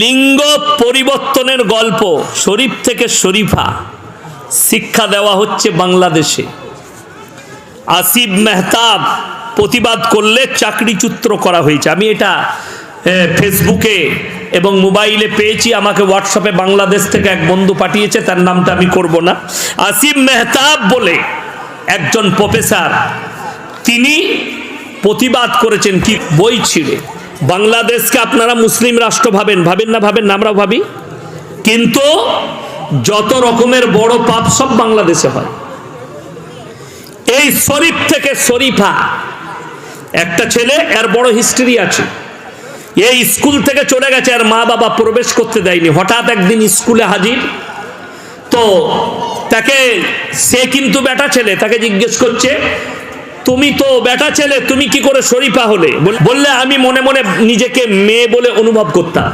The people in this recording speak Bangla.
লিঙ্গ পরিবর্তনের গল্প, শরীফ থেকে শরীফা শিক্ষা দেওয়া হচ্ছে বাংলাদেশে। আসিফ মেহতাব প্রতিবাদ করলে চাকরিচ্যুত করা হয়েছে। আমি এটা ফেসবুকে এবং মোবাইলে পেয়েছি, আমাকে হোয়াটসঅ্যাপে বাংলাদেশ থেকে এক বন্ধু পাঠিয়েছে, তার নামটা আমি করব না। আসিফ মেহতাব বলে একজন প্রফেসর, তিনি প্রতিবাদ করেছেন কি বই ছিঁড়ে। বাংলাদেশকে আপনারা মুসলিম রাষ্ট্র ভাবেন, ভাবেন না? ভাবেন না, আমরাও ভাবি। কিন্তু যত রকমের বড় পাপ সব বাংলাদেশে হয়। এই শরীফ থেকে শরীফা একটা ছেলে, এর বড় হিস্ট্রি আছে। এই স্কুল থেকে চলে গেছে, আর মা বাবা প্রবেশ করতে দেয়নি। হঠাৎ একদিন স্কুলে হাজির, তো তাকে, সে কিন্তু বেটা ছেলে, তাকে জিজ্ঞেস করছে, তুমি তো বেটা ছেলে, তুমি কি করে শরীফা হলে? বললে, আমি মনে মনে নিজেকে মেয়ে বলে অনুভব করতাম।